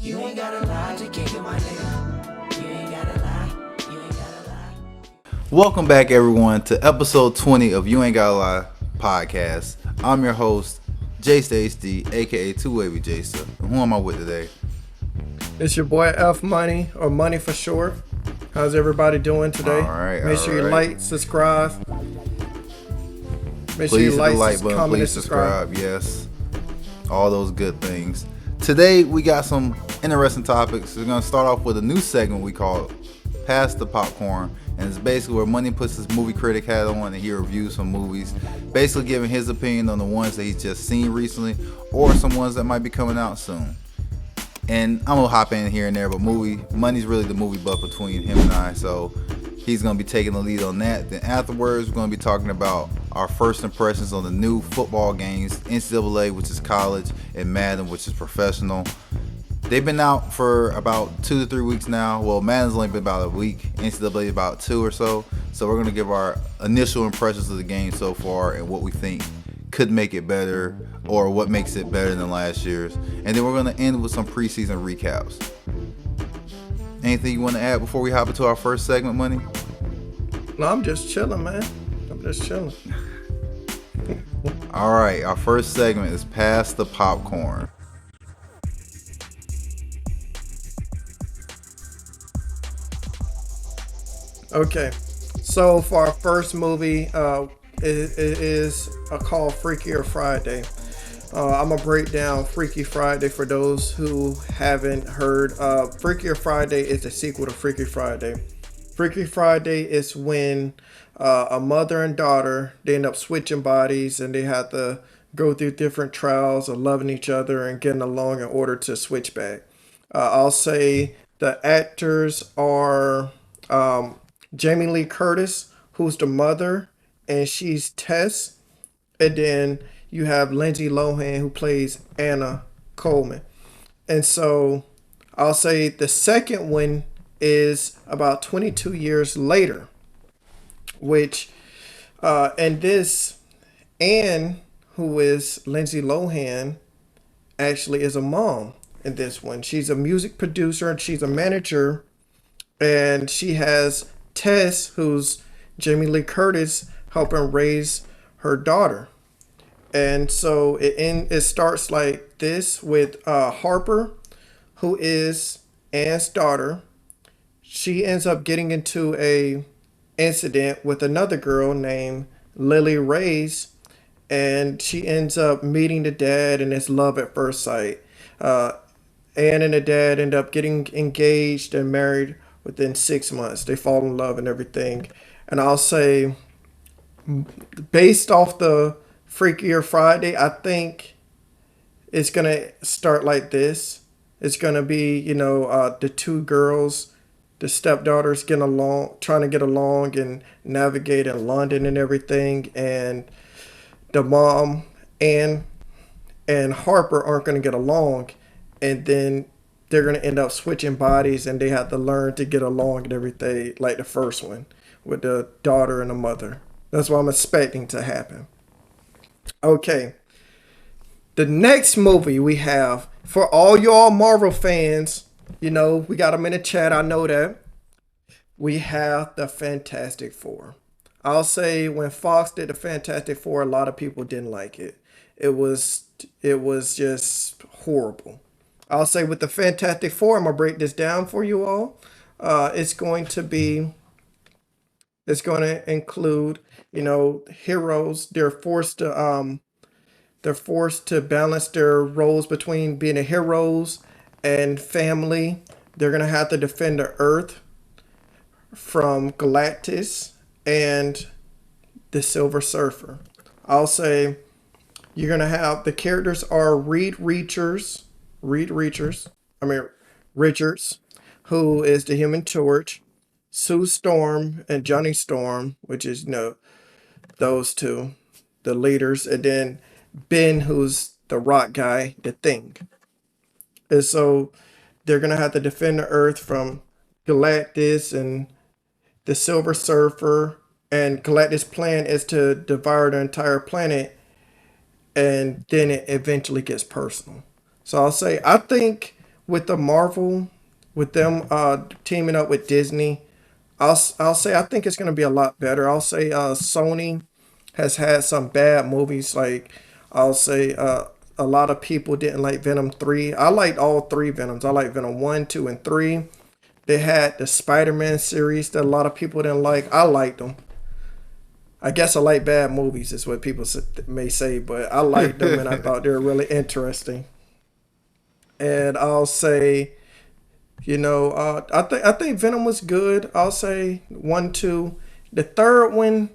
You ain't gotta lie to kick in my nigga. You ain't gotta lie. You ain't gotta lie. Welcome back, everyone, to episode 20 of You Ain't Gotta Lie podcast. I'm your host, Jace HD, aka Two Wavy Jason. Who am I with today? It's your boy F Money, or Money for short. How's everybody doing today? All right, Make sure you like, subscribe. Make sure Please you hit the like button, comment, and please subscribe. Yes, all those good things. Today we got some interesting topics. We're gonna start off with a new segment we call Pass the Popcorn, and it's basically where Money puts his movie critic hat on and he reviews some movies, basically giving his opinion on the ones that he's just seen recently or some ones that might be coming out soon. And I'm gonna hop in here and there, but Money's really the movie buff between him and I, so he's gonna be taking the lead on that. Then afterwards, we're gonna be talking about our first impressions on the new football games, NCAA, which is college, and Madden, which is professional. They've been out for about 2 to 3 weeks now. Well, Madden's only been about a week, NCAA about 2 or so. So we're gonna give our initial impressions of the game so far and what we think could make it better or what makes it better than last year's. And then we're gonna end with some preseason recaps. Anything you want to add before we hop into our first segment, Money? No, I'm just chilling, man. I'm just chilling. All right, our first segment is Pass the Popcorn. Okay, so for our first movie, it is called Freakier Friday. I'm gonna break down Freaky Friday for those who haven't heard. Freakier Friday is the sequel to Freaky Friday. Freaky Friday is when a mother and daughter, they end up switching bodies and they have to go through different trials of loving each other and getting along in order to switch back. I'll say the actors are Jamie Lee Curtis, who's the mother, and she's Tess. And then you have Lindsay Lohan, who plays Anna Coleman. And so I'll say the second one is about 22 years later, which, and this, Anne, who is Lindsay Lohan, actually is a mom in this one. She's a music producer and she's a manager, and she has Tess, who's Jamie Lee Curtis, helping raise her daughter. And so it starts like this with Harper, who is Anne's daughter. She ends up getting into a incident with another girl named Lily Reyes, and she ends up meeting the dad, and it's love at first sight. Anne and the dad end up getting engaged and married within 6 months. They fall in love and everything. And I'll say, based off the Freakier Friday, I think it's going to start like this. It's going to be, the two girls, the stepdaughters getting along, trying to get along and navigate in London and everything. And the mom and Harper aren't going to get along. And then they're going to end up switching bodies and they have to learn to get along and everything like the first one with the daughter and the mother. That's what I'm expecting to happen. Okay. The next movie we have, for all y'all Marvel fans, we got them in the chat, I know that. We have the Fantastic Four. I'll say when Fox did the Fantastic Four, a lot of people didn't like it. It was just horrible. I'll say with the Fantastic Four, I'm gonna break this down for you all. It's going to include, heroes. They're forced to balance their roles between being a heroes and family. They're gonna have to defend the Earth from Galactus and the Silver Surfer. I'll say you're gonna have the characters are Richards, who is the Human Torch, Sue Storm and Johnny Storm, which is those two, the leaders, and then Ben, who's the rock guy, the Thing. And so they're gonna have to defend the Earth from Galactus and the Silver Surfer. And Galactus' plan is to devour the entire planet, and then it eventually gets personal. So I'll say I think with the Marvel, with them teaming up with Disney, I'll say I think it's gonna be a lot better. I'll say Sony has had some bad movies. Like I'll say a lot of people didn't like Venom 3. I liked all three Venoms. I like Venom 1, 2, and 3. They had the Spider-Man series that a lot of people didn't like. I liked them. I guess I like bad movies, is what people may say, but I liked them and I thought they were really interesting. And I'll say, I think Venom was good. I'll say 1, 2. The third one,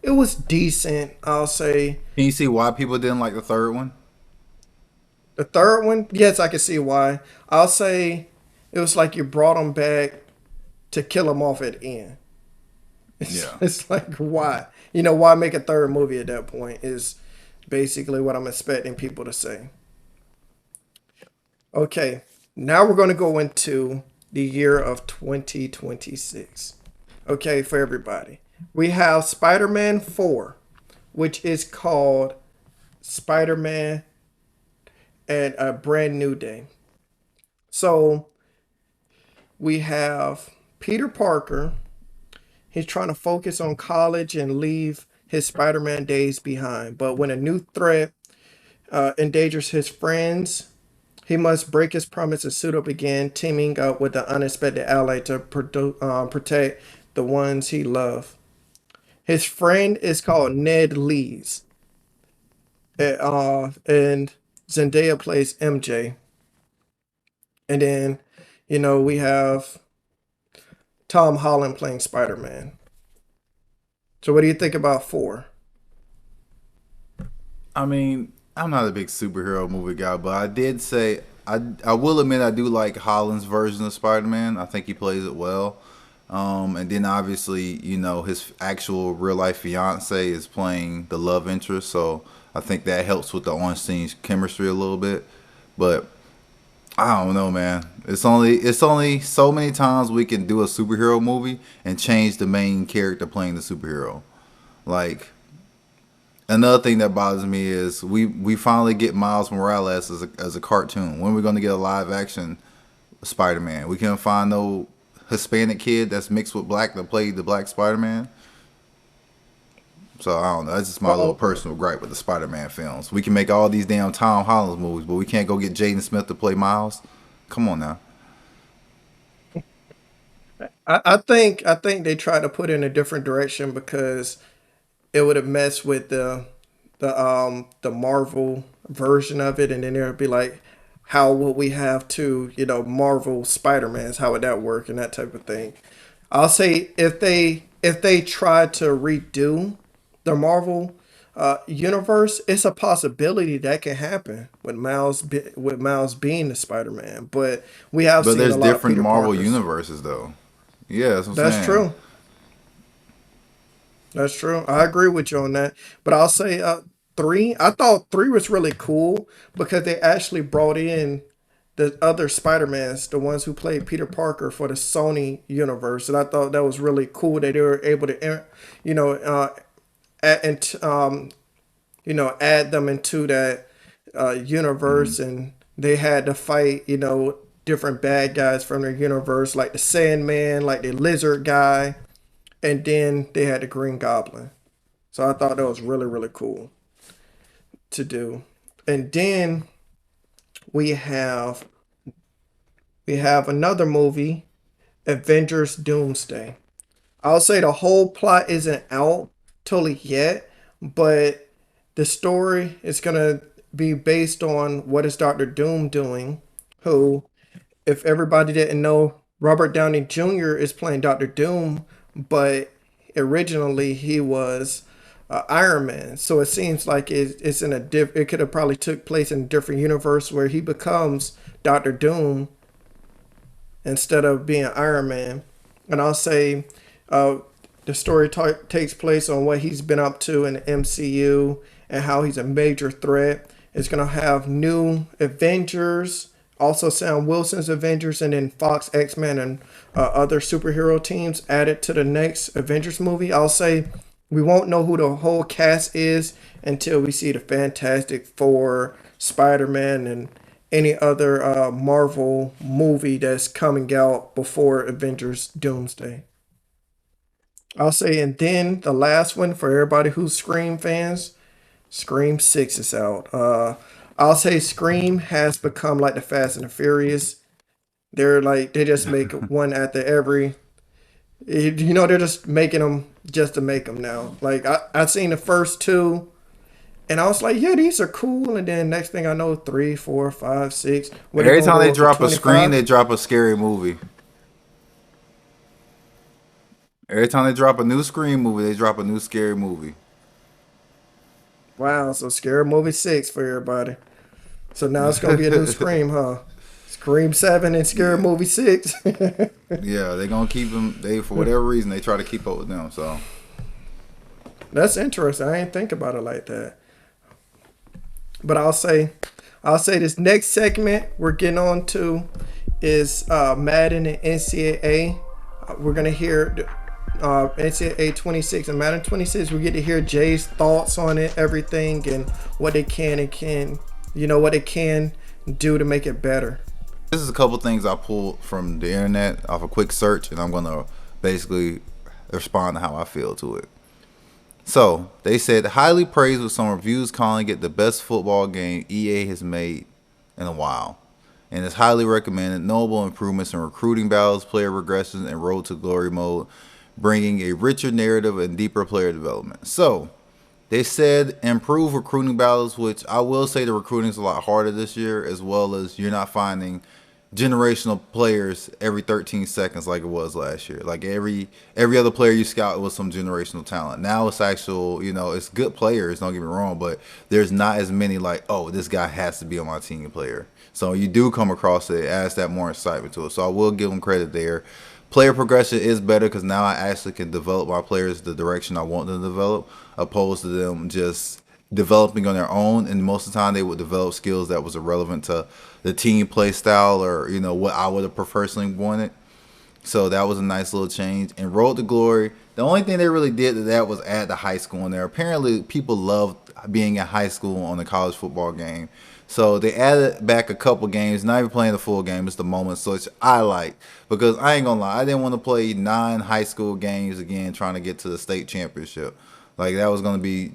it was decent. I'll say Can you see why people didn't like the third one? the third one, yes, I can see why. I'll say it was like you brought him back to kill him off at the end. It's, Yeah. it's like why? Why make a third movie at that point is basically what I'm expecting people to say. Okay, now we're going to go into the year of 2026. Okay, for everybody. We have Spider-Man 4, which is called Spider-Man and a Brand New Day. So we have Peter Parker. He's trying to focus on college and leave his Spider Man days behind. But when a new threat endangers his friends, he must break his promise and suit up again, teaming up with an unexpected ally to protect the ones he loves. His friend is called Ned Lees, and Zendaya plays MJ. And then, we have Tom Holland playing Spider Man. So, what do you think about 4? I mean, I'm not a big superhero movie guy, but I did say I will admit I do like Holland's version of Spider-Man. I think he plays it well. And then obviously, his actual real life fiance is playing the love interest, so I think that helps with the on-scene chemistry a little bit. But I don't know, man. It's only so many times we can do a superhero movie and change the main character playing the superhero. Like, another thing that bothers me is we finally get Miles Morales as a cartoon. When are we going to get a live action Spider-Man? We can't find no Hispanic kid that's mixed with black that played the black Spider-Man. So I don't know. That's just my little Well, personal gripe with the Spider-Man films. We can make all these damn Tom Holland movies, but we can't go get Jaden Smith to play Miles. Come on now. I think they try to put it in a different direction because it would have messed with the Marvel version of it, and then it would be like, how would we have two Marvel Spider-Mans? How would that work and that type of thing? I'll say if they try to redo the Marvel universe, it's a possibility that can happen with Miles being the Spider-Man. But we have But seen there's a lot of different Peter Marvel Parkers. universes, though. Yeah, that's what I'm That's saying. true. That's true. I agree with you on that. But I'll say 3. I thought 3 was really cool because they actually brought in the other Spider-Mans, the ones who played Peter Parker for the Sony universe. And I thought that was really cool that they were able to, you know, add, and, add them into that universe. And they had to fight, different bad guys from their universe, like the Sandman, like the Lizard guy, and then they had the Green Goblin. So I thought that was really, really cool to do. And then we have we have another movie, Avengers Doomsday. I'll say the whole plot isn't out totally yet, but the story is gonna be based on what is Doctor Doom doing, who, if everybody didn't know, Robert Downey Jr. is playing Doctor Doom, but originally he was Iron Man. So it seems like it's in a it could have probably took place in a different universe where he becomes Doctor Doom instead of being Iron Man. And I'll say uh, the story takes place on what he's been up to in the MCU and how he's a major threat. It's gonna have new Avengers, also Sam Wilson's Avengers, and then Fox X-Men and other superhero teams added to the next Avengers movie. I'll say we won't know who the whole cast is until we see the Fantastic Four, Spider-Man, and any other Marvel movie that's coming out before Avengers Doomsday. I'll say, and then the last one for everybody who's Scream fans, Scream 6 is out. I'll say Scream has become like the Fast and the Furious. They're like, they just make one after every, they're just making them just to make them now. Like, I seen the first two, and I was like, yeah, these are cool. And then next thing I know, 3, 4, 5, 6. Every time they drop a Scream, they drop a scary movie. Every time they drop a new Scream movie, they drop a new scary movie. Wow, so Scary Movie 6 for everybody. So now it's going to be a new Scream, huh? Scream 7 and Scary Movie 6. Yeah, they're going to keep them. They, for whatever reason, they try to keep up with them. So that's interesting. I ain't think about it like that. But I'll say this next segment we're getting on to is Madden and NCAA. We're going to hear NCAA 26 and Madden 26. We get to hear Jay's thoughts on it, everything, and what they can what they can do to make it better. This is a couple things I pulled from the internet off a quick search, and I'm going to basically respond to how I feel to it. So, they said, highly praised with some reviews calling it the best football game EA has made in a while. And it's highly recommended. Notable improvements in recruiting battles, player regressions, and road to glory mode, bringing a richer narrative and deeper player development. So, they said improve recruiting battles, which I will say the recruiting is a lot harder this year, as well as you're not finding generational players every 13 seconds like it was last year. Like every other player you scout was some generational talent. Now it's actual, it's good players, don't get me wrong, but there's not as many like, oh, this guy has to be on my team player. So you do come across it, adds that more excitement to it. So I will give them credit there. Player progression is better because now I actually can develop my players the direction I want them to develop, opposed to them just developing on their own. And most of the time they would develop skills that was irrelevant to the team play style or, what I would have personally wanted. So that was a nice little change. And Road to Glory, the only thing they really did to that was add the high school in there. Apparently people loved being in high school on the college football game. So they added back a couple games, not even playing the full game, it's the moments, which I like. Because I ain't gonna lie, I didn't want to play 9 high school games again trying to get to the state championship. Like, that was gonna be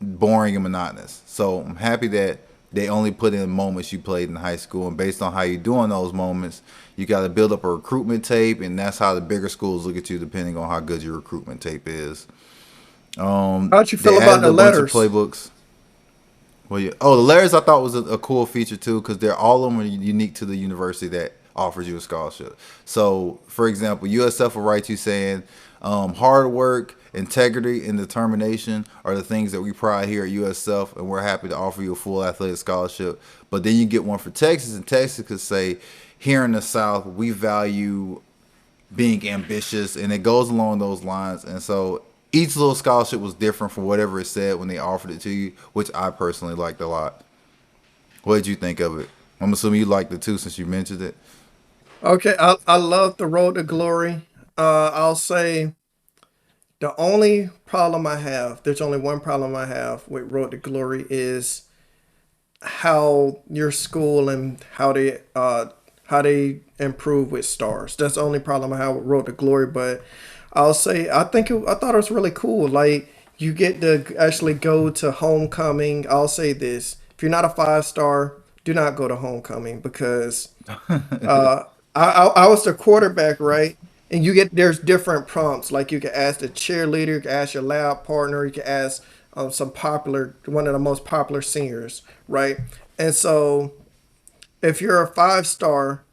boring and monotonous. So I'm happy that they only put in moments you played in high school, and based on how you do in those moments, you got to build up a recruitment tape, and that's how the bigger schools look at you depending on how good your recruitment tape is. How'd you feel about the letters? Playbooks. Well, yeah. Oh, the letters I thought was a cool feature too, because they're all of them are unique to the university that offers you a scholarship. So, for example, USF will write you saying, hard work, integrity, and determination are the things that we pride here at USF, and we're happy to offer you a full athletic scholarship. But then you get one for Texas, and Texas could say, here in the South, we value being ambitious, and it goes along those lines. And so each little scholarship was different from whatever it said when they offered it to you, which I personally liked a lot. What did you think of it? I'm assuming you liked it too since you mentioned it. Okay, I love the Road to Glory. I'll say the only problem I have, there's only one problem I have with Road to Glory is how your school and how they improve with stars. That's the only problem I have with Road to Glory. But I'll say I thought it was really cool. Like, you get to actually go to homecoming. I'll say this: if you're not a 5-star, do not go to homecoming, because I was the quarterback, right? And there's different prompts. Like, you can ask the cheerleader, you can ask your lab partner, you can ask one of the most popular singers, right? And so if you're a 5-star,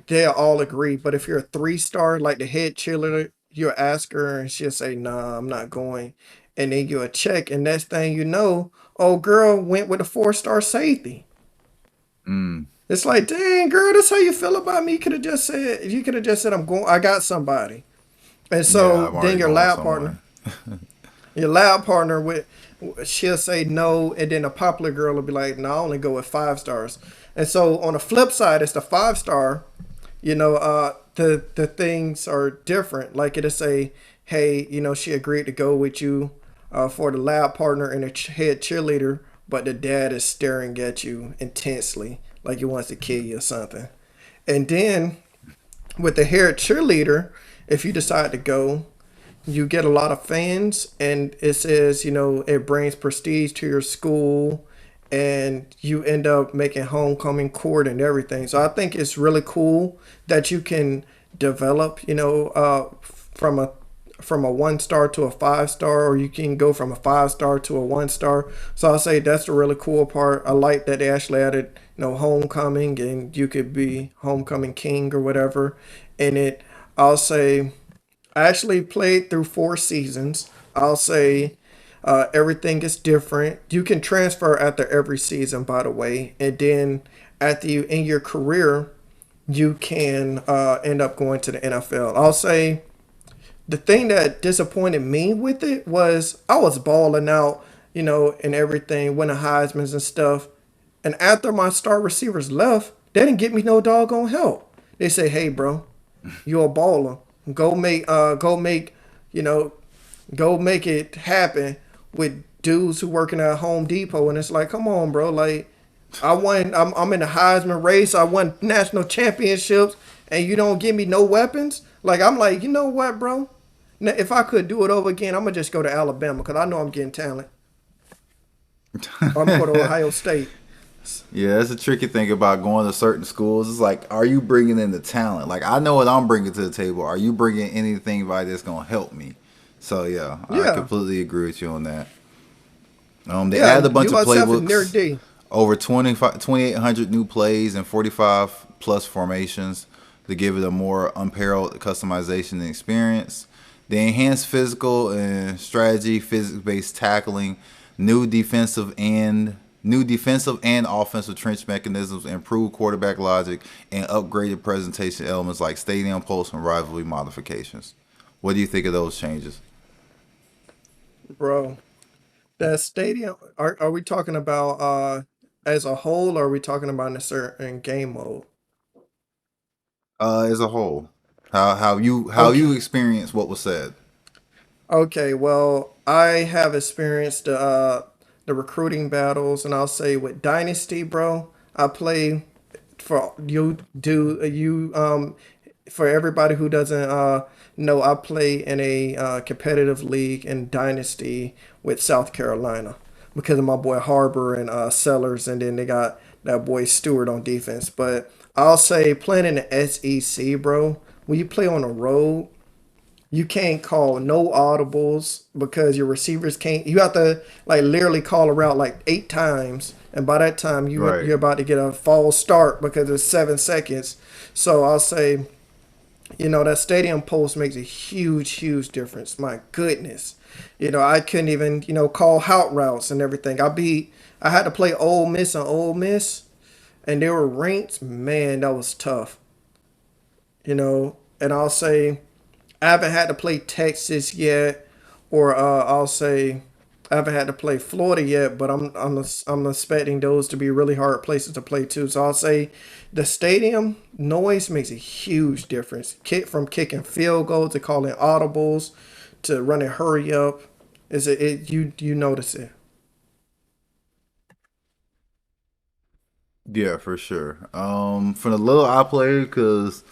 they'll all agree. But if you're a 3-star, like the head cheerleader, you'll ask her and she'll say, nah, I'm not going. And then you'll check, and next thing you know, old girl went with a 4-star safety. It's like, dang, girl, that's how you feel about me. You could have just said, I got somebody. And so then your lab partner, she'll say no, and then a popular girl will be like, no, I only go with 5 stars. And so on the flip side, it's the 5-star, the things are different. Like, it'll say, hey, she agreed to go with you for the lab partner and the head cheerleader, but the dad is staring at you intensely, like he wants to kill you or something. And then with the hair cheerleader, if you decide to go, you get a lot of fans, and it says, it brings prestige to your school, and you end up making homecoming court and everything. So I think it's really cool that you can develop, from a 1 star to a 5 star, or you can go from a 5 star to a 1 star. So I'll say that's the really cool part. I like that they actually added, homecoming, and you could be homecoming king or whatever in it. I'll say I actually played through 4 seasons. I'll say everything is different. You can transfer after every season, by the way, and then after you in your career, you can end up going to the NFL. I'll say the thing that disappointed me with it was I was balling out, and everything, winning Heisman's and stuff. And after my star receivers left, they didn't get me no doggone help. They say, "Hey, bro, you're a baller. Go make, you know, go make it happen with dudes who working at Home Depot." And it's like, come on, bro. Like, I won. I'm in the Heisman race. I won national championships, and you don't give me no weapons. Like, I'm like, you know what, bro? Now, if I could do it over again, I'm gonna just go to Alabama because I know I'm getting talent. Or I'm going to Ohio State. Yeah, that's a tricky thing about going to certain schools. It's like, are you bringing in the talent? Like, I know what I'm bringing to the table. Are you bringing anything by that's gonna help me? So yeah, I Yeah, completely agree with you on that. They yeah. added a bunch You of myself is near playbooks, D. over 2,800 new plays and 45 plus formations to give it a more unparalleled customization and experience. They enhanced physical and strategy, physics-based tackling, new defensive and offensive trench mechanisms, improved quarterback logic, and upgraded presentation elements like stadium pulse and rivalry modifications. What do you think of those changes? Bro. That stadium. Are we talking about as a whole, or are we talking about in a certain game mode? As a whole, how you Okay. experience what was said? Okay, well, I have experienced the recruiting battles, and I'll say with Dynasty, bro, I play for you do you for everybody who doesn't know, I play in a competitive league in Dynasty with South Carolina because of my boy Harbor and Sellers, and then they got that boy Stewart on defense. But I'll say playing in the SEC, bro, when you play on the road, you can't call no audibles because your receivers can't. You have to like literally call a route like 8 times, and by that time Right. you're about to get a false start because it's 7 seconds. So I'll say, that stadium post makes a huge, huge difference. My goodness, I couldn't even call out routes and everything. I had to play Ole Miss and Ole Miss, and they were ranked. Man, that was tough. And I'll say I haven't had to play Texas yet, or I'll say I haven't had to play Florida yet. But I'm expecting those to be really hard places to play too. So I'll say the stadium noise makes a huge difference. From kicking field goals to calling audibles to running hurry up, is it you notice it? Yeah, for sure. For the little I play, because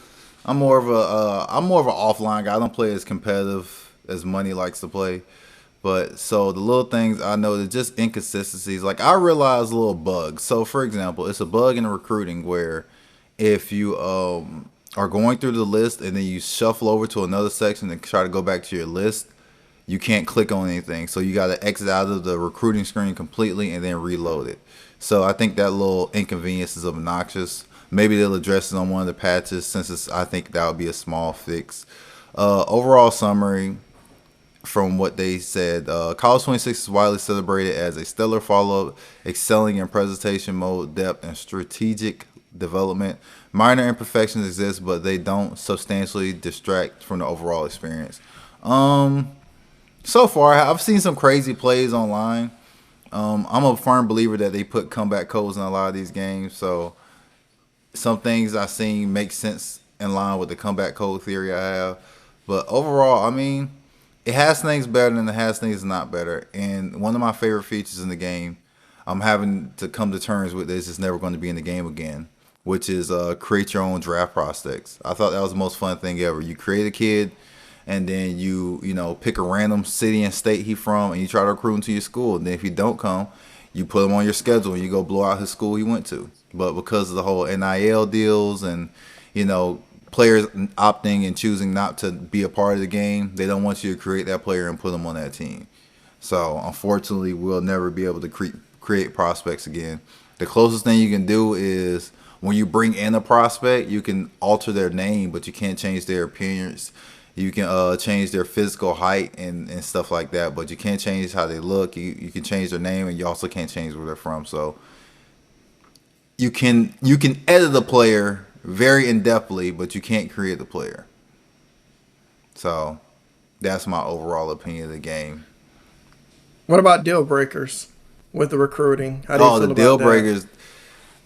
I'm more of an offline guy. I don't play as competitive as Money likes to play. But so the little things I know, they're just inconsistencies. Like, I realize little bugs. So for example, it's a bug in recruiting where if you are going through the list and then you shuffle over to another section and try to go back to your list, you can't click on anything. So you got to exit out of the recruiting screen completely and then reload it. So I think that little inconvenience is obnoxious. Maybe they'll address it on one of the patches, since I think that would be a small fix. Overall summary from what they said, College 26 is widely celebrated as a stellar follow-up, excelling in presentation mode, depth, and strategic development. Minor imperfections exist, but they don't substantially distract from the overall experience. Um, so far, I've seen some crazy plays online. I'm a firm believer that they put comeback codes in a lot of these games, so some things I've seen make sense in line with the comeback code theory I have. But overall, I mean, it has things better than it has things not better. And one of my favorite features in the game, I'm having to come to terms with this. It's never going to be in the game again, which is create your own draft prospects. I thought that was the most fun thing ever. You create a kid, and then you know pick a random city and state he from, and you try to recruit him to your school. And then if he don't come, you put him on your schedule and you go blow out his school he went to. But because of the whole NIL deals and players opting and choosing not to be a part of the game, they don't want you to create that player and put them on that team. So unfortunately, we'll never be able to create prospects again. The closest thing you can do is when you bring in a prospect, you can alter their name, but you can't change their appearance. You can change their physical height and stuff like that, but you can't change how they look. You can change their name, and you also can't change where they're from. So you can edit a player very in-depthly, but you can't create the player. So that's my overall opinion of the game. What about deal breakers with the recruiting? How do you feel The about deal that? breakers.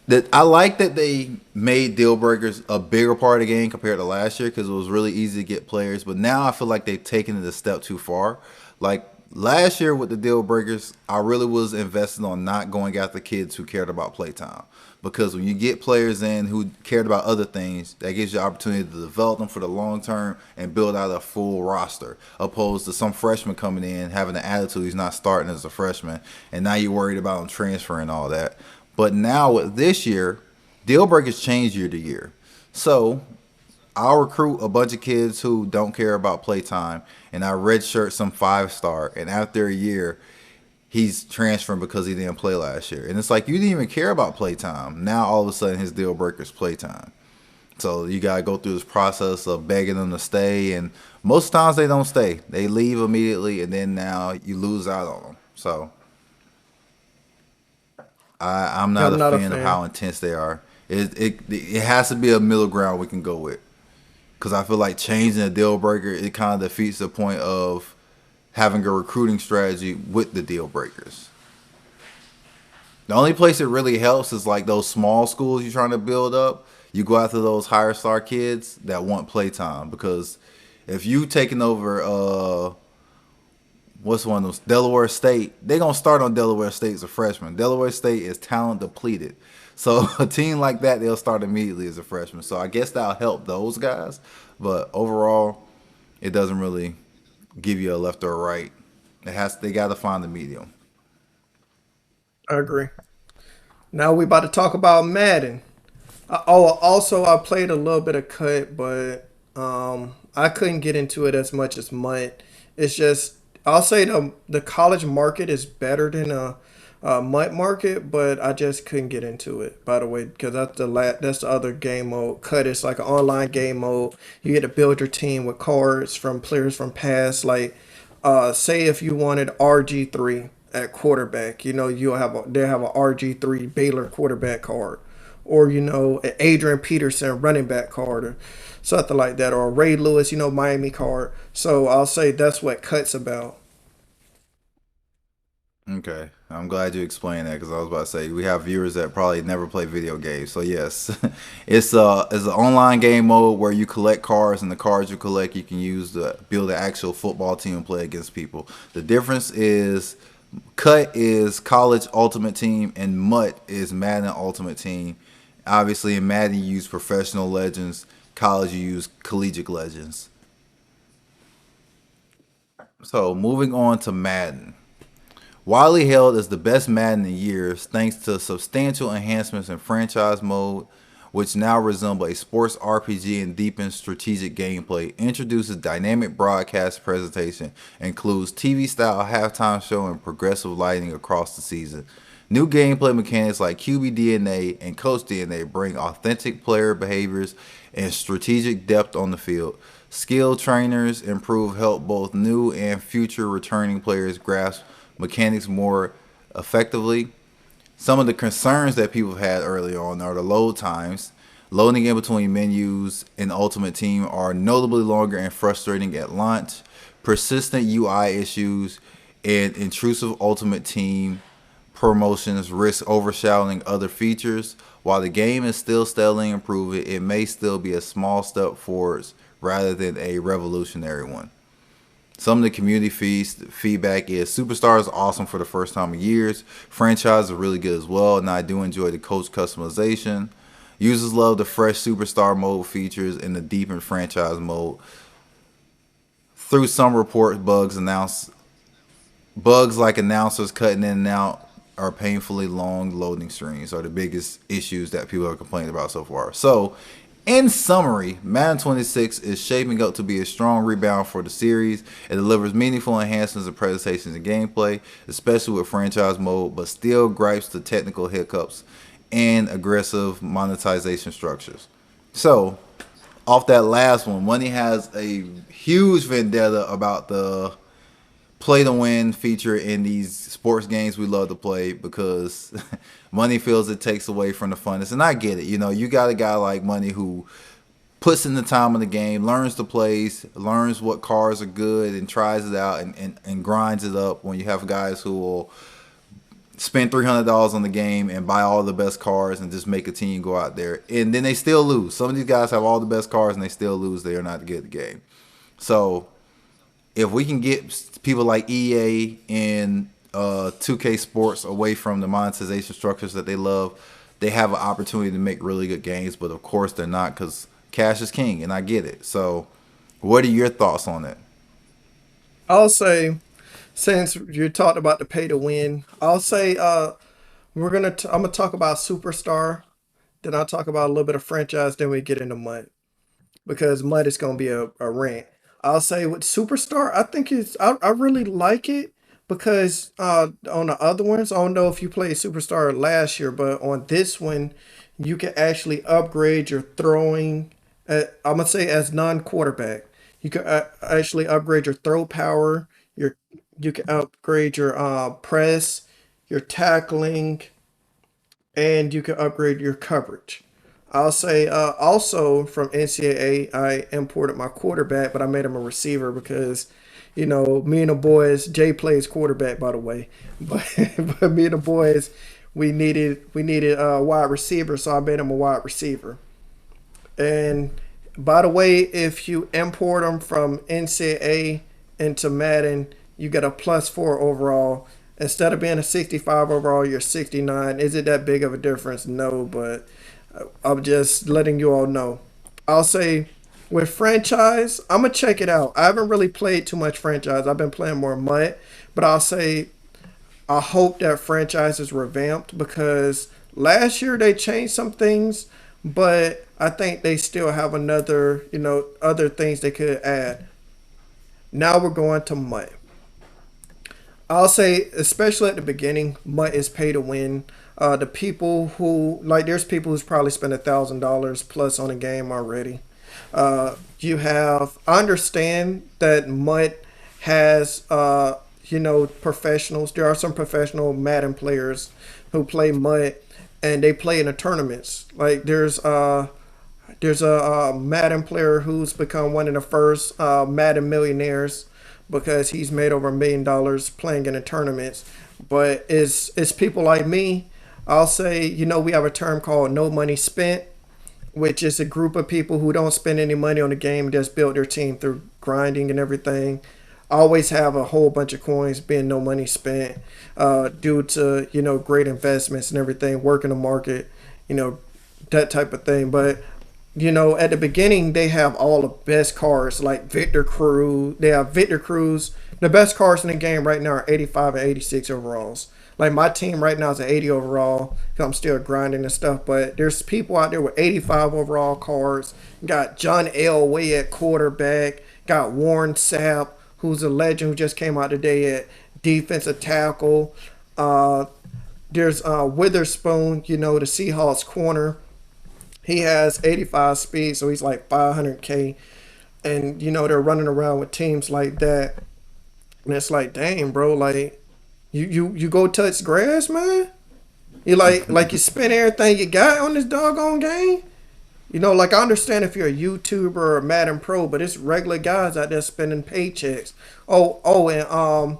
That I like that they made deal breakers a bigger part of the game compared to last year because it was really easy to get players. But now I feel like they've taken it a step too far. Like last year with the deal breakers, I really was invested on not going after kids who cared about playtime. Because when you get players in who cared about other things, that gives you the opportunity to develop them for the long term and build out a full roster. Opposed to some freshman coming in, having an attitude he's not starting as a freshman, and now you're worried about him transferring and all that. But now with this year, deal breakers change year to year. So I'll recruit a bunch of kids who don't care about playtime, and I redshirt some 5-star, and after a year, he's transferring because he didn't play last year. And it's like, you didn't even care about playtime. Now, all of a sudden, his deal breaker is playtime. So you got to go through this process of begging them to stay. And most times they don't stay. They leave immediately, and then now you lose out on them. So I'm not a fan of how intense they are. It has to be a middle ground we can go with. Because I feel like changing a deal breaker, it kind of defeats the point of having a recruiting strategy with the deal breakers. The only place it really helps is like those small schools you're trying to build up. You go after those higher star kids that want playtime, because if you taking over what's one of those, Delaware State, they're gonna start on Delaware State as a freshman. Delaware State is talent depleted. So a team like that, they'll start immediately as a freshman. So I guess that'll help those guys. But overall, it doesn't really give you a left or a right. They got to find the medium. I agree. Now we about to talk about Madden. Also, I played a little bit of cut, but I couldn't get into it as much as Mutt. It's just, I'll say the college market is better than a Mutt market, but I just couldn't get into it. By the way, because that's the other game mode. Cut is like an online game mode. You get to build your team with cards from players from past. Like, say if you wanted RG3 at quarterback, they'll have a RG3 Baylor quarterback card, or an Adrian Peterson running back card, or something like that, or a Ray Lewis, Miami card. So I'll say that's what Cut's about. Okay, I'm glad you explained that, because I was about to say we have viewers that probably never play video games. So yes, it's an online game mode where you collect cards, and the cards you collect you can use to build an actual football team and play against people. The difference is Cut is college ultimate team and Mutt is Madden ultimate team. Obviously in Madden you use professional legends, college you use collegiate legends. So moving on to Madden. Widely hailed as the best Madden in years thanks to substantial enhancements in franchise mode, which now resemble a sports RPG and deepens strategic gameplay, introduces dynamic broadcast presentation, includes TV-style halftime show and progressive lighting across the season. New gameplay mechanics like QB DNA and Coach DNA bring authentic player behaviors and strategic depth on the field. Skill trainers help both new and future returning players grasp mechanics more effectively. Some of the concerns that people have had early on are the load times. Loading in between menus in Ultimate Team are notably longer and frustrating at launch. Persistent UI issues and intrusive Ultimate Team promotions risk overshadowing other features. While the game is still steadily improving, it may still be a small step forwards rather than a revolutionary one. Some of the community feedback is Superstar is awesome for the first time in years. Franchise is really good as well, and I do enjoy the coach customization. Users love the fresh Superstar mode features and the deepened franchise mode. Through some reports, bugs like announcers cutting in and out or painfully long loading screens are the biggest issues that people are complaining about so far. So, in summary, Madden 26 is shaping up to be a strong rebound for the series. It delivers meaningful enhancements and presentations and gameplay, especially with franchise mode, but still gripes the technical hiccups and aggressive monetization structures. So, off that last one, Money has a huge vendetta about the play to win feature in these sports games we love to play because Money feels it takes away from the funness. And I get it. You know, you got a guy like Money who puts in the time in the game, learns the plays, learns what cars are good, and tries it out and grinds it up. When you have guys who will spend $300 on the game and buy all the best cars and just make a team go out there. And then they still lose. Some of these guys have all the best cars and they still lose. They are not good at the game. So if we can get people like EA and 2K Sports away from the monetization structures that they love, they have an opportunity to make really good games. But of course they're not because cash is king, and I get it. So what are your thoughts on it? I'll say, since you talked about the pay to win, I'll say I'm gonna talk about Superstar, then I'll talk about a little bit of franchise, then we get into Mud because Mud is gonna be a rant. I'll say with Superstar, I think I really like it because on the other ones, I don't know if you played Superstar last year, but on this one, you can actually upgrade your throwing. I'm gonna say as non-quarterback, you can actually upgrade your throw power. Your You can upgrade your press, your tackling, and you can upgrade your coverage. I'll say also from NCAA, I imported my quarterback, but I made him a receiver because, me and the boys, Jay plays quarterback, by the way, but, but me and the boys, we needed a wide receiver, so I made him a wide receiver. And by the way, if you import them from NCAA into Madden, you get a +4 overall. Instead of being a 65 overall, you're 69. Is it that big of a difference? No, but I'm just letting you all know. I'll say with franchise, I'm gonna check it out. I haven't really played too much franchise. I've been playing more MUT, but I'll say I hope that franchise is revamped because last year they changed some things, but I think they still have other things they could add. Now we're going to MUT. I'll say, especially at the beginning, MUT is pay to win. The people who there's people who's probably spent $1,000 plus on a game already. I understand that MUT has, professionals. There are some professional Madden players who play MUT and they play in the tournaments. Like there's a Madden player who's become one of the first Madden millionaires because he's made over $1 million playing in the tournaments. But it's people like me. I'll say, we have a term called no money spent, which is a group of people who don't spend any money on the game, just build their team through grinding and everything. I always have a whole bunch of coins being no money spent due to, great investments and everything, working the market, that type of thing. But at the beginning, they have all the best cars like Victor Cruz. They have Victor Cruz. The best cars in the game right now are 85 and 86 overalls. Like my team right now is an 80 overall because I'm still grinding and stuff. But there's people out there with 85 overall cars. Got John Elway at quarterback. Got Warren Sapp, who's a legend who just came out today at defensive tackle. There's Witherspoon, the Seahawks corner. He has 85 speed, so he's like 500K. And, they're running around with teams like that. And it's like, dang, bro, like, you go touch grass, man? You like you spend everything you got on this doggone game? Like I understand if you're a YouTuber or a Madden Pro, but it's regular guys out there spending paychecks. And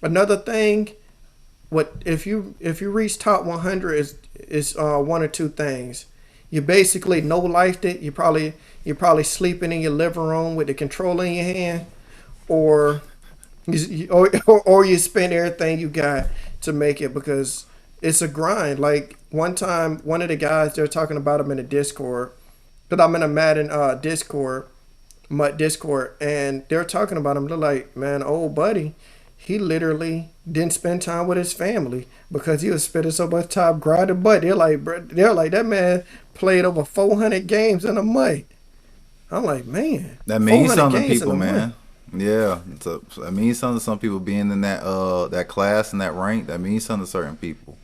another thing, if you reach top 100 is one or two things. You basically no lifed it. You're probably sleeping in your living room with the controller in your hand, or Or you spend everything you got to make it because it's a grind. Like one time, one of the guys they're talking about him in a Discord, because I'm in a Madden Discord, Mutt Discord, and they're talking about him. They're like, man, old buddy, he literally didn't spend time with his family because he was spending so much time grinding. But they're like that man played over 400 games in a month. I'm like, man, That means 400 something to games in people, a month. man. Yeah, that means something to some people being in that class and that rank. That means something to certain people.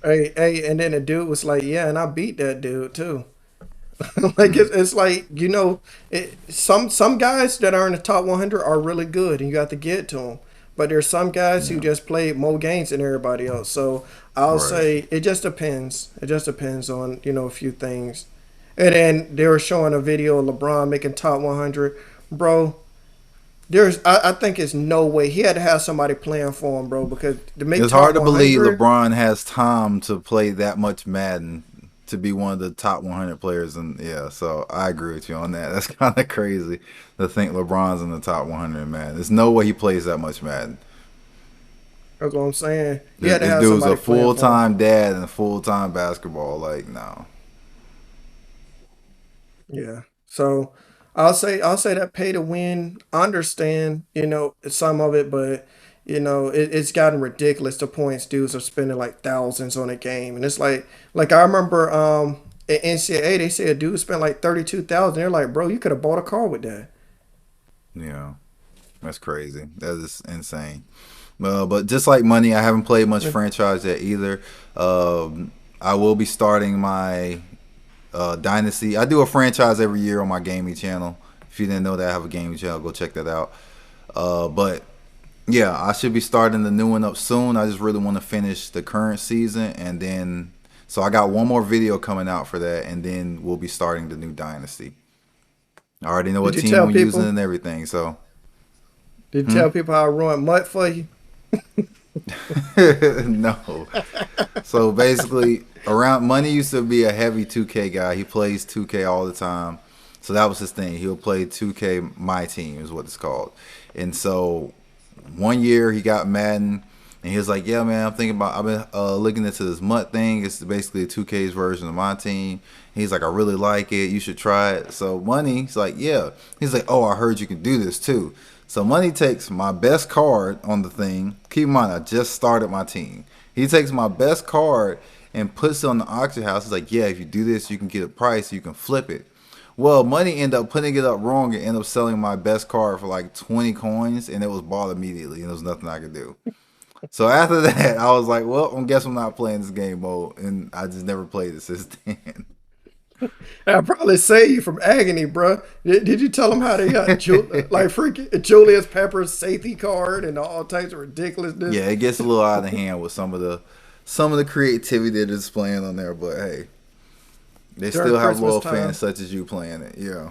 Hey, and then the dude was like, yeah, and I beat that dude too. Like it's like some guys that are in the top 100 are really good, and you got to get to them. But there's some guys who Yeah, just played more games than everybody else. So I'll right. say it just depends. It just depends on a few things. And then they were showing a video of LeBron making top 100, bro. I think it's no way he had to have somebody playing for him, bro, because to make It's top hard to believe 100. LeBron has time to play that much Madden to be one of the top 100 players. And yeah, so I agree with you on that. That's kind of crazy to think LeBron's in the top 100 in Madden. There's no way he plays that much Madden. That's what I'm saying. He This, had to this have dude's a somebody playing full for him. time dad and a full time basketball. Like, no. Yeah. So I'll say that pay to win. I understand, some of it, but it's gotten ridiculous. The points dudes are spending like thousands on a game, and it's like I remember at NCAA they said a dude spent like 32,000. They're like, bro, you could have bought a car with that. Yeah, that's crazy. That is insane. But just like money, I haven't played much franchise yet either. I will be starting my Dynasty. I do a franchise every year on my gaming channel. If you didn't know that, I have a gaming channel. Go check that out. But yeah, I should be starting the new one up soon. I just really want to finish the current season, and then so I got one more video coming out for that, and then we'll be starting the new Dynasty. I already know Did what you team tell I'm using people? and everything. So Did you tell people how I ruined Mutt for you? no. So basically, around money used to be a heavy 2K guy. He plays 2K all the time. So that was his thing. He'll play 2K My Team is what it's called. And so one year he got Madden and he was like, "Yeah, man, I've been looking into this Mutt thing. It's basically a 2K's version of My Team." He's like, "I really like it. You should try it." So Money's like, "Yeah." He's like, "Oh, I heard you can do this too." So Money takes my best card on the thing. Keep in mind, I just started my team. He takes my best card and puts it on the auction house. He's like, "Yeah, if you do this, you can get a price. You can flip it." Well, Money ended up putting it up wrong and ended up selling my best card for like 20 coins, and it was bought immediately, and there was nothing I could do. So after that, I was like, well, I guess I'm not playing this game mode, and I just never played it since then. I'll probably save you from agony, bro. Did you tell them how they got like freaking Julius Pepper's safety card and all types of ridiculousness? Yeah, it gets a little out of hand with some of the creativity they're displaying on there, but hey, they During still have Christmas loyal time. fans such as you playing it. Yeah.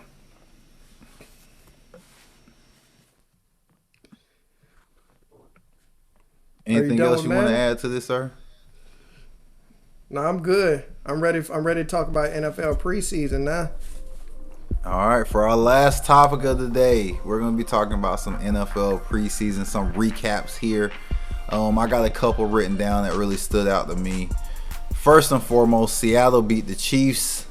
Are you Anything done else with you want to Madden? add to this, sir? No, I'm good. I'm ready to talk about NFL preseason now. All right, for our last topic of the day, we're going to be talking about some NFL preseason, some recaps here. I got a couple written down that really stood out to me. First and foremost, Seattle beat the Chiefs.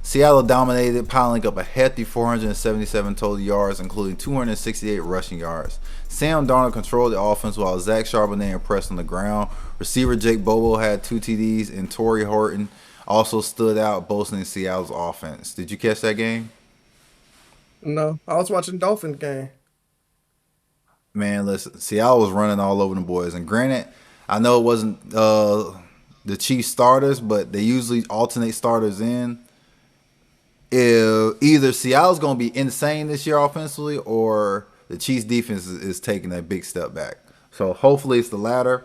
Seattle dominated, piling up a hefty 477 total yards, including 268 rushing yards. Sam Darnold controlled the offense while Zach Charbonnet impressed on the ground. Receiver Jake Bobo had 2 TDs, and Torrey Horton also stood out, boasting Seattle's offense. Did you catch that game? No, I was watching Dolphins game. Man, listen, Seattle was running all over the boys. And granted, I know it wasn't the Chiefs starters, but they usually alternate starters in. If either Seattle's going to be insane this year offensively, or the Chiefs defense is taking a big step back. So hopefully it's the latter,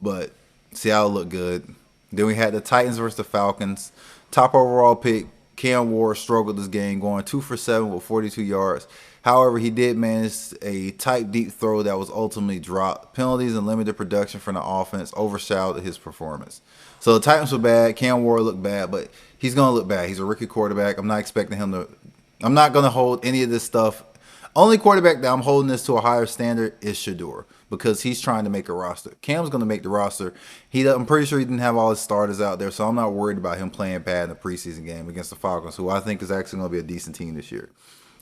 but Seattle looked good. Then we had the Titans versus the Falcons. Top overall pick, Cam Ward struggled this game, going 2 for 7 with 42 yards. However, he did manage a tight deep throw that was ultimately dropped. Penalties and limited production from the offense overshadowed his performance. So the Titans were bad. Cam Ward looked bad, but he's going to look bad. He's a rookie quarterback. I'm not expecting him to – I'm not going to hold any of this stuff Only quarterback that I'm holding this to a higher standard is Shador because he's trying to make a roster. Cam's going to make the roster. I'm pretty sure he didn't have all his starters out there, so I'm not worried about him playing bad in the preseason game against the Falcons, who I think is actually going to be a decent team this year.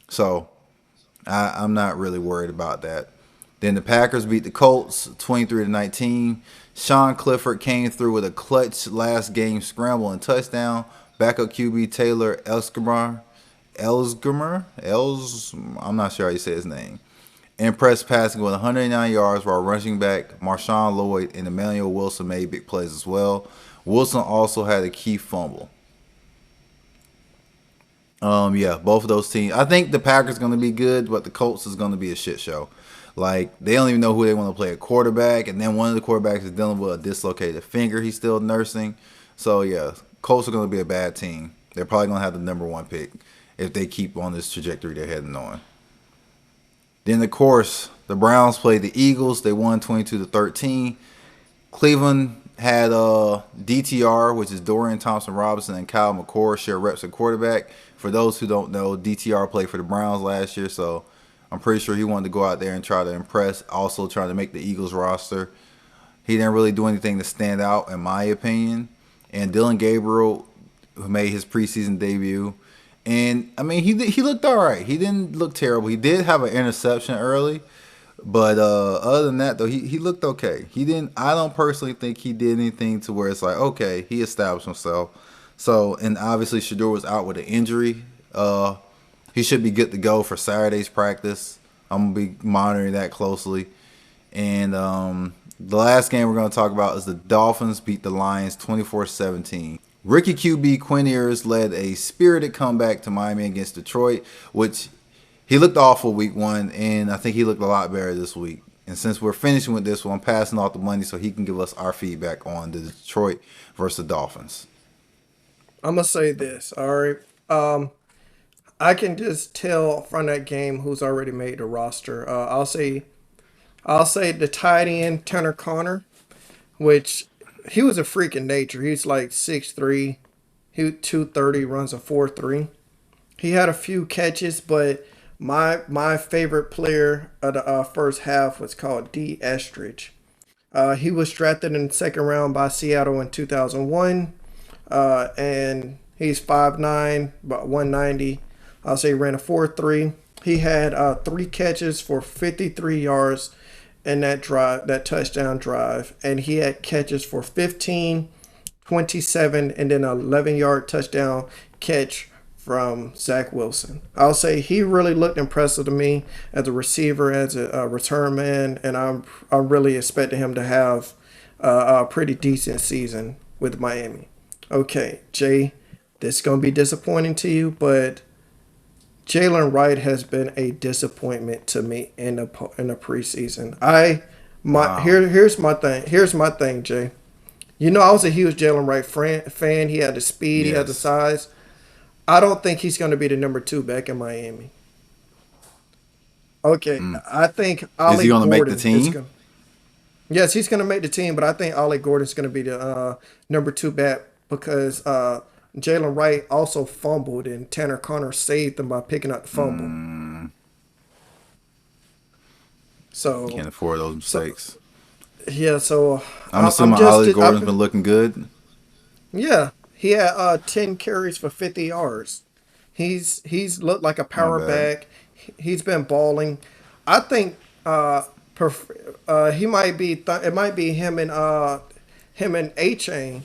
So I'm not really worried about that. Then the Packers beat the Colts 23-19. Sean Clifford came through with a clutch last game scramble and touchdown. Backup QB Taylor Elsgmer, I'm not sure how you say his name. Impressed passing with 109 yards while rushing back Marshawn Lloyd and Emmanuel Wilson made big plays as well. Wilson also had a key fumble. Both of those teams. I think the Packers going to be good, but the Colts is going to be a shit show. Like, they don't even know who they want to play at quarterback, and then one of the quarterbacks is dealing with a dislocated finger he's still nursing. So, yeah, Colts are going to be a bad team. They're probably going to have the number 1 pick if they keep on this trajectory they're heading on. Then, of course, the Browns played the Eagles. They won 22-13. Cleveland had DTR, which is Dorian Thompson-Robinson, and Kyle McCord share reps at quarterback. For those who don't know, DTR played for the Browns last year, so I'm pretty sure he wanted to go out there and try to impress, also trying to make the Eagles roster. He didn't really do anything to stand out, in my opinion. And Dylan Gabriel, who made his preseason debut, and I mean, he looked all right. He didn't look terrible. He did have an interception early, but other than that, though, he looked okay. I don't personally think he did anything to where it's like, okay, he established himself. So, and obviously Shador was out with an injury. He should be good to go for Saturday's practice. I'm going to be monitoring that closely. And the last game we're going to talk about is the Dolphins beat the Lions 24-17. Rookie QB Quinn Ewers led a spirited comeback to Miami against Detroit, which he looked awful week 1, and I think he looked a lot better this week. And since we're finishing with this one, I'm passing off the money so he can give us our feedback on the Detroit versus the Dolphins. I'm going to say this, all right? I can just tell from that game who's already made the roster. I'll say the tight end Tanner Connor, which he was a freak in nature. He's like 6'3", he 230, runs a 4.3. He had a few catches, but my favorite player of the first half was called D. Estridge. He was drafted in the second round by Seattle in 2001, and he's 5'9", about 190. I'll say he ran a 4.3. He had 3 catches for 53 yards in that touchdown drive, and he had catches for 15, 27, and then an 11-yard touchdown catch from Zach Wilson. I'll say he really looked impressive to me as a receiver, as a return man, and I'm really expecting him to have a pretty decent season with Miami. Okay, Jay, this is going to be disappointing to you, but Jalen Wright has been a disappointment to me in the preseason. Here's my thing, Jay. You know, I was a huge Jalen Wright fan. He had the speed, He had the size. I don't think he's going to be the number 2 back in Miami. Okay, I think Ollie Is he going to make the Gordon team? Yes, he's going to make the team, but I think Ollie Gordon's going to be the number 2 back because Jalen Wright also fumbled, and Tanner Connor saved them by picking up the fumble. So Can't afford those mistakes. So I'm assuming Ollie Gordon's been looking good. Yeah, he had 10 carries for 50 yards. He's looked like a power back. He's been balling. I think he might be. It might be him and A-Chain.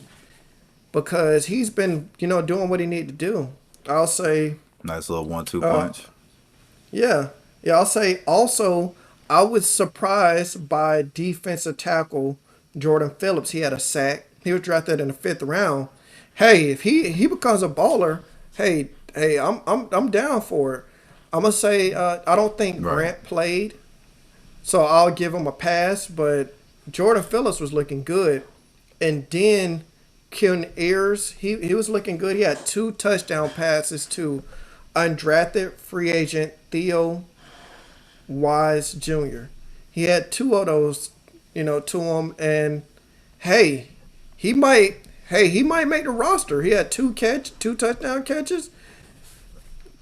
Because he's been, doing what he needed to do. I'll say. Nice little 1-2 punch. Yeah. I'll say also, I was surprised by defensive tackle Jordan Phillips. He had a sack. He was drafted in the 5th round. Hey, if he becomes a baller, hey, I'm down for it. I'm gonna say I don't think Grant played, so I'll give him a pass. But Jordan Phillips was looking good, and then Quinn Ewers, he was looking good. He had 2 touchdown passes to undrafted free agent Theo Wise Jr. He had 2 of those, to him, and he might make the roster. He had 2 touchdown catches.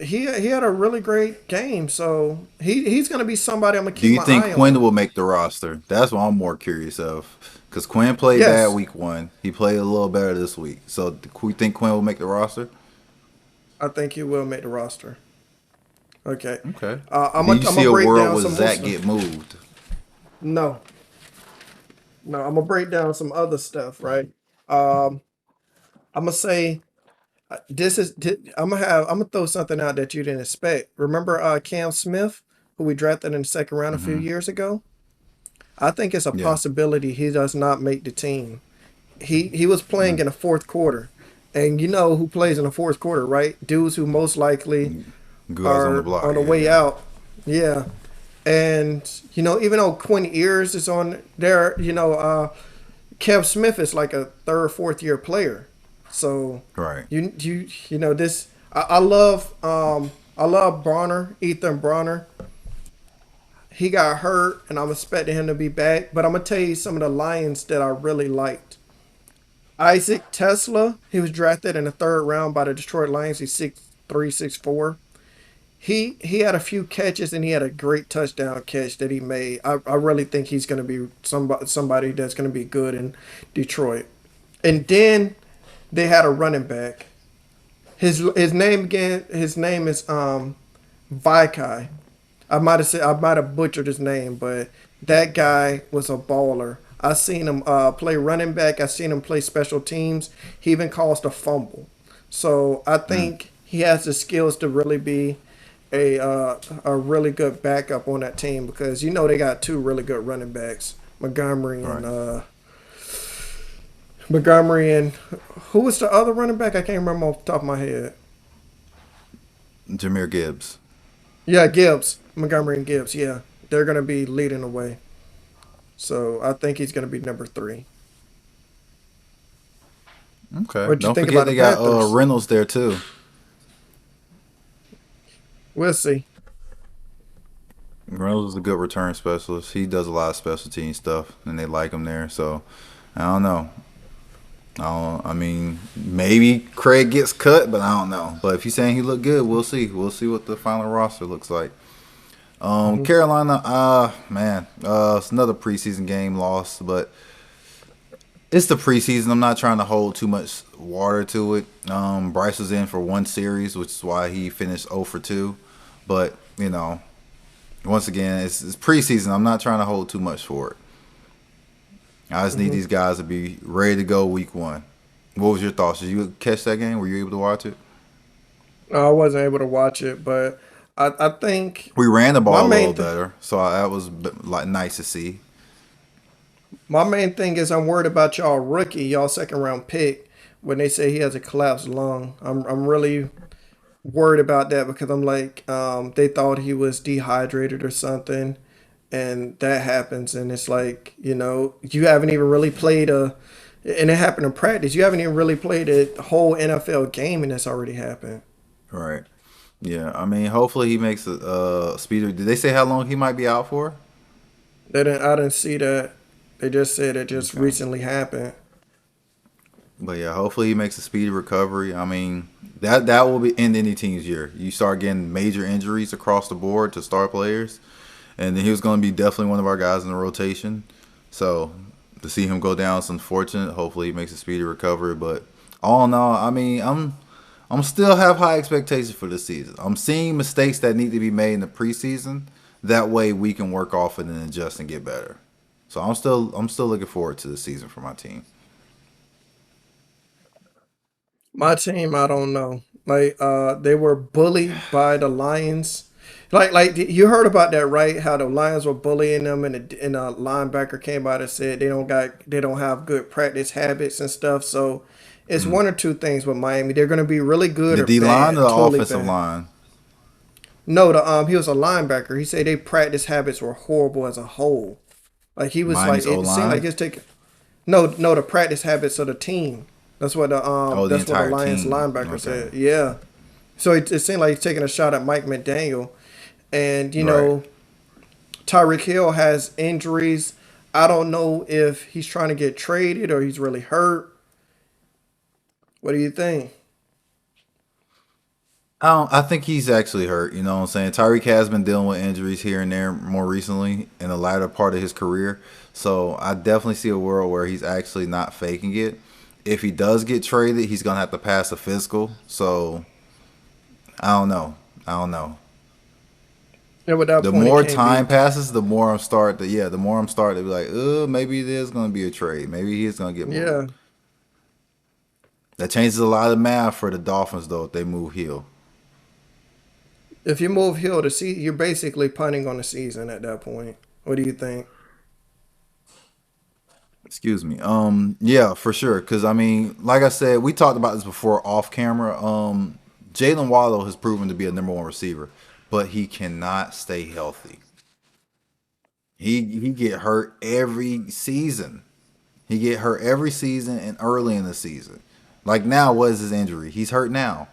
he had a really great game, so he's gonna be somebody I'm gonna Do keep you my think eye Quinn on. will make the roster? That's what I'm more curious of. Because Quinn played bad Yes, week 1. He played a little better this week. So do we think Quinn will make the roster? I think he will make the roster. Okay, Okay. I'm Do gonna you I'm see gonna a break world down where some more Zach stuff. get moved? No, no, I'm gonna break down some other stuff. Right. Um, I'm gonna say I'm gonna throw something out that you didn't expect. Remember Cam Smith, who we drafted in the second round a few Hmm. years ago? I think it's a Yeah. possibility he does not make the team. He was playing Mm. in the fourth quarter, and you know who plays in the fourth quarter, right? Dudes who most likely Guys on the are block. on the way Yeah. out. Yeah, and even though Quinn Ears is on there, Kev Smith is like a third, fourth year player. So Right. this. I love Bronner, Ethan Bronner. He got hurt, and I'm expecting him to be back. But I'm gonna tell you some of the Lions that I really liked. Isaac Tesla, he was drafted in the third round by the Detroit Lions. He's 6'3", 6'4". He had a few catches, and he had a great touchdown catch that he made. I really think he's going to be somebody that's going to be good in Detroit. And then they had a running back. His name is Vikai. I might have butchered his name, but that guy was a baller. I seen him play running back. I seen him play special teams. He even caused a fumble. So I Mm. think he has the skills to really be a really good backup on that team because they got two really good running backs, Montgomery and Right. Montgomery and who was the other running back? I can't remember off the top of my head. Jameer Gibbs. Yeah, Gibbs, Montgomery and Gibbs. Yeah, they're gonna be leading the way. So I think he's gonna be number three. Okay. What you Don't think forget about the they got Panthers? Reynolds there too. We'll see. Reynolds is a good return specialist. He does a lot of special team stuff, and they like him there. So I don't know. I mean, maybe Craig gets cut, but I don't know. But if you're saying he looked good, we'll see. We'll see what the final roster looks like. Hmm. Carolina, man, it's another preseason game lost, but it's the preseason. I'm not trying to hold too much water to it. Bryce was in for one series, which is why he finished 0 for 2. But once again, it's preseason. I'm not trying to hold too much for it. I just need Hmm. these guys to be ready to go week 1. What was your thoughts? Did you catch that game? Were you able to watch it? I wasn't able to watch it, but I think We ran the my ball a little main th- better, so that was like nice to see. my main thing is I'm worried about y'all rookie, y'all second round pick. When they say he has a collapsed lung, I'm really worried about that because I'm like, they thought he was dehydrated or something, and that happens, and it's like, you haven't even really played and it happened in practice. You haven't even really played a whole NFL game, and it's already happened. Right. Yeah. I mean, hopefully he makes a speeder. Did they say how long he might be out for? I didn't see that. They just said it just Okay. recently happened. But yeah, hopefully he makes a speedy recovery. I mean, that will be end any team's year. You start getting major injuries across the board to star players, and then he was going to be definitely one of our guys in the rotation. So to see him go down is unfortunate. Hopefully he makes a speedy recovery. But all in all, I mean, I'm still have high expectations for this season. I'm seeing mistakes that need to be made in the preseason. That way we can work off it and adjust and get better. So I'm still looking forward to the season for my team. My team, I don't know. Like, they were bullied by the Lions. Like you heard about that, right? How the Lions were bullying them, and a linebacker came out and said they don't have good practice habits and stuff. So it's Mm. one or two things with Miami. They're going to be really good The or D line or bad, the totally offensive bad. line? No, the he was a linebacker. He said they practice habits were horrible as a whole. Like he was like Miami's O it seemed like line? it's taking no the practice habits of the team. Oh, the That's what the entire Lions team. linebacker Okay. said. Yeah. So it seemed like he's taking a shot at Mike McDaniel. And, Right. Tyreek Hill has injuries. I don't know if he's trying to get traded or he's really hurt. What do you think? I think he's actually hurt. You know what I'm saying? Tyreek has been dealing with injuries here and there more recently in the latter part of his career. So I definitely see a world where he's actually not faking it. If he does get traded, he's gonna have to pass a physical. So I don't know. I don't know. Yeah, but that The point, it more can't time be. passes, the more I'm starting to be like, maybe it is gonna be a trade. Maybe he is gonna get moved. Yeah, That changes a lot of math for the Dolphins though if they move Hill. if you move Hill to see, you're basically punting on the season at that point. What do you think? Excuse me. Yeah, for sure. Because I mean, like I said, we talked about this before off camera. Jalen Waddle has proven to be a number one receiver, but he cannot stay healthy. He get hurt every season. He get hurt every season and early in the season. Like now, what is his injury? He's hurt now.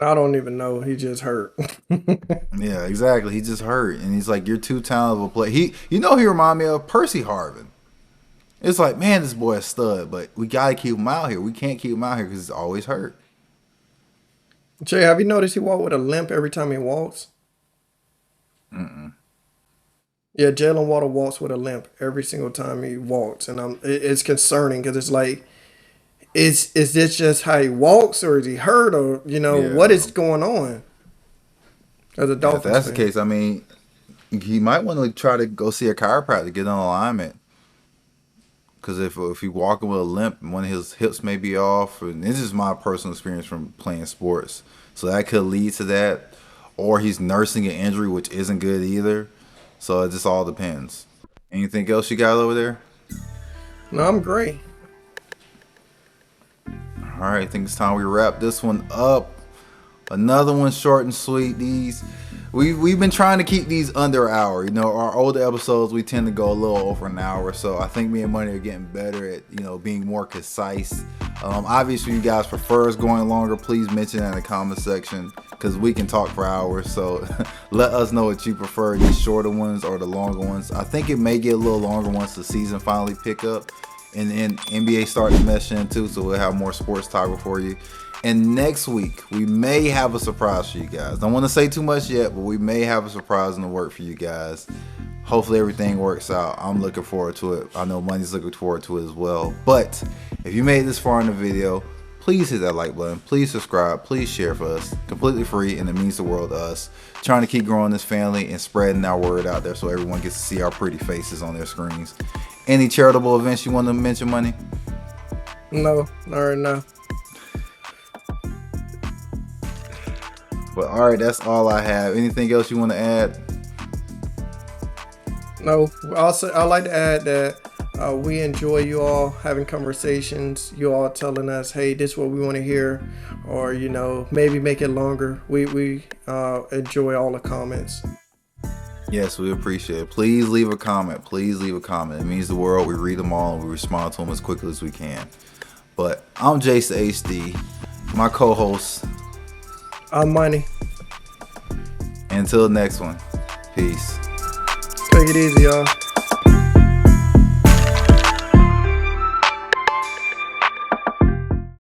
I don't even know. He just hurt. Yeah, exactly. He just hurt, and he's like, "You're too talented of a player." He remind me of Percy Harvin. It's like, man, this boy is stud, but we gotta keep him out here. We can't keep him out here because he's always hurt. Jay, have you noticed he walk with a limp every time he walks? Yeah, Jalen Waddle walks with a limp every single time he walks, and it's concerning because it's like, is this just how he walks, or is he hurt, or what Yeah. is going on? As a Yeah, if Dolphins that's the fan, case, I mean, he might want to try to go see a chiropractor to get on alignment. Because if he walking with a limp, one of his hips may be off. And this is my personal experience from playing sports, so that could lead to that. Or he's nursing an injury, which isn't good either. So it just all depends. Anything else you got over there? no, I'm great. All right, I think it's time we wrap this one up. Another one short and sweet. We've been trying to keep these under an hour. Our older episodes we tend to go a little over an hour. So I think me and Money are getting better at being more concise. Obviously, you guys prefer us going longer. Please mention that in the comment section because we can talk for hours. So let us know what you prefer, these shorter ones or the longer ones. I think it may get a little longer once the season finally pick up and NBA start to mesh in too. So we'll have more sports talk for you. And next week, we may have a surprise for you guys. Don't want to say too much yet, but we may have a surprise in the work for you guys. Hopefully everything works out. I'm looking forward to it. I know Money's looking forward to it as well. But if you made it this far in the video, please hit that like button. Please subscribe. Please share for us. Completely free, and it means the world to us. Trying to keep growing this family and spreading our word out there so everyone gets to see our pretty faces on their screens. Any charitable events you want to mention, Money? No, all right, no. But all right, that's all I have. Anything else you want to add? No, also I like to add that we enjoy you all having conversations. You all telling us, "Hey, this is what we want to hear," or maybe make it longer. We enjoy all the comments. Yes, we appreciate it. Please leave a comment. Please leave a comment. It means the world. We read them all and we respond to them as quickly as we can. But I'm Jace HD, my co-host. I'm Money. Until next one, peace. Take it easy, y'all.